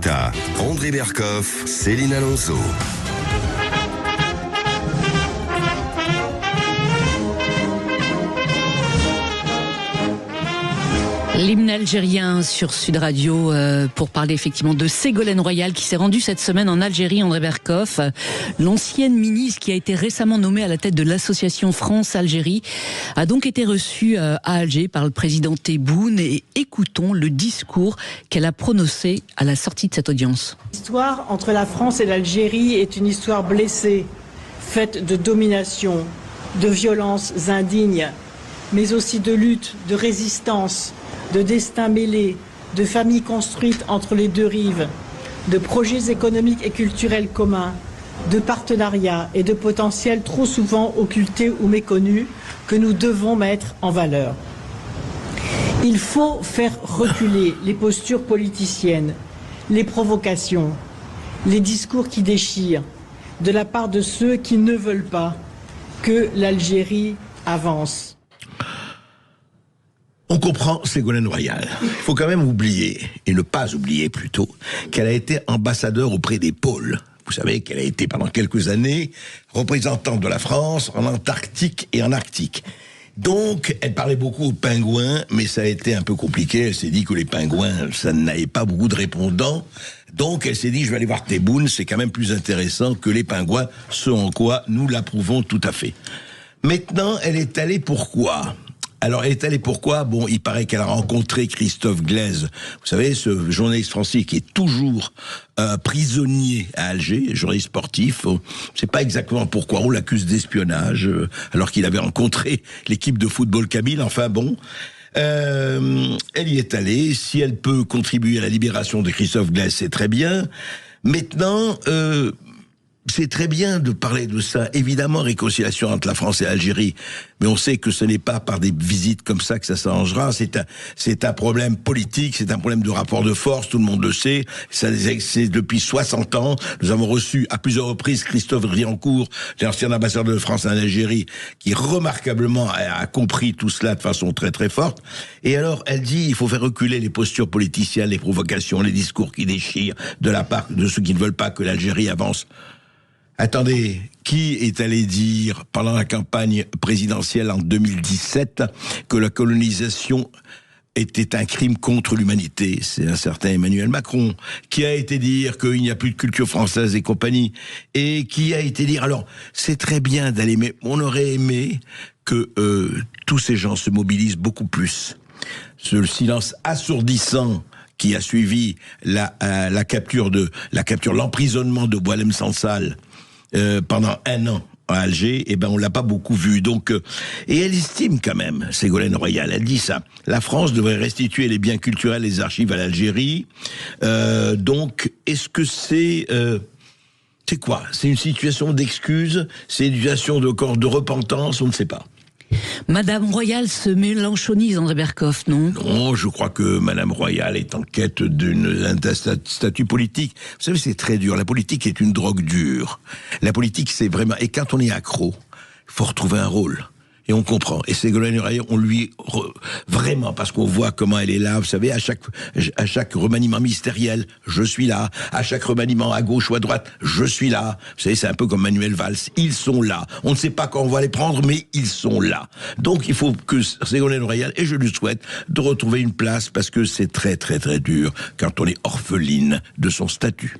Colanta, André Berkoff, Céline Alonso. L'hymne algérien sur Sud Radio pour parler effectivement de Ségolène Royal qui s'est rendue cette semaine en Algérie, André Berkoff. L'ancienne ministre qui a été récemment nommée à la tête de l'association France-Algérie a donc été reçue à Alger par le président Tebboune et écoutons le discours qu'elle a prononcé à la sortie de cette audience. L'histoire entre la France et l'Algérie est une histoire blessée, faite de domination, de violences indignes, mais aussi de lutte, de résistance, de destins mêlés, de familles construites entre les deux rives, de projets économiques et culturels communs, de partenariats et de potentiels trop souvent occultés ou méconnus que nous devons mettre en valeur. Il faut faire reculer les postures politiciennes, les provocations, les discours qui déchirent, de la part de ceux qui ne veulent pas que l'Algérie avance. On comprend Ségolène Royal. Il faut quand même oublier, et ne pas oublier plutôt, qu'elle a été ambassadeur auprès des pôles. Vous savez qu'elle a été pendant quelques années représentante de la France en Antarctique et en Arctique. Donc, elle parlait beaucoup aux pingouins, mais ça a été un peu compliqué. Elle s'est dit que les pingouins, ça n'avait pas beaucoup de répondants. Donc, elle s'est dit, je vais aller voir Tebboune, c'est quand même plus intéressant que les pingouins, ce en quoi nous l'approuvons tout à fait. Maintenant, elle est allée pourquoi ? Alors, elle est allée pourquoi ? Bon, il paraît qu'elle a rencontré Christophe Glaise. Vous savez, ce journaliste français qui est toujours prisonnier à Alger, journaliste sportif. On ne sait pas exactement pourquoi on l'accuse d'espionnage, alors qu'il avait rencontré l'équipe de football kabyle. Enfin bon, elle y est allée. Si elle peut contribuer à la libération de Christophe Glaise, c'est très bien. Maintenant... c'est très bien de parler de ça. Évidemment, réconciliation entre la France et l'Algérie. Mais on sait que ce n'est pas par des visites comme ça que ça s'arrangera. C'est un problème politique, c'est un problème de rapport de force, tout le monde le sait. C'est depuis 60 ans. Nous avons reçu à plusieurs reprises Christophe Riancourt, l'ancien ambassadeur de France en Algérie, qui remarquablement a compris tout cela de façon très très forte. Et alors, elle dit, il faut faire reculer les postures politiciennes, les provocations, les discours qui déchirent de la part de ceux qui ne veulent pas que l'Algérie avance. Attendez, qui est allé dire pendant la campagne présidentielle en 2017 que la colonisation était un crime contre l'humanité? C'est un certain Emmanuel Macron. Qui a été dire qu'il n'y a plus de culture française et compagnie? Et qui a été dire... Alors, c'est très bien d'aller, mais on aurait aimé que tous ces gens se mobilisent beaucoup plus. Le silence assourdissant qui a suivi l'emprisonnement de Boualem Sansal pendant 1 an à Alger, on l'a pas beaucoup vu. Donc, et elle estime quand même, Ségolène Royal, elle dit ça. La France devrait restituer les biens culturels et les archives à l'Algérie. Donc, est-ce que c'est quoi? C'est une situation d'excuse? C'est une situation de repentance? On ne sait pas. Madame Royal se mélanchonise, André Berkoff, non? Non, je crois que Madame Royal est en quête d'un statut politique. Vous savez, c'est très dur. La politique est une drogue dure. La politique, c'est vraiment... Et quand on est accro, il faut retrouver un rôle. Et on comprend. Et Ségolène Royal, on lui... Vraiment, parce qu'on voit comment elle est là. Vous savez, à chaque remaniement ministériel, je suis là. À chaque remaniement à gauche ou à droite, je suis là. Vous savez, c'est un peu comme Manuel Valls. Ils sont là. On ne sait pas quand on va les prendre, mais ils sont là. Donc, il faut que Ségolène Royal, et je lui souhaite, de retrouver une place, parce que c'est très, très, très dur quand on est orpheline de son statut.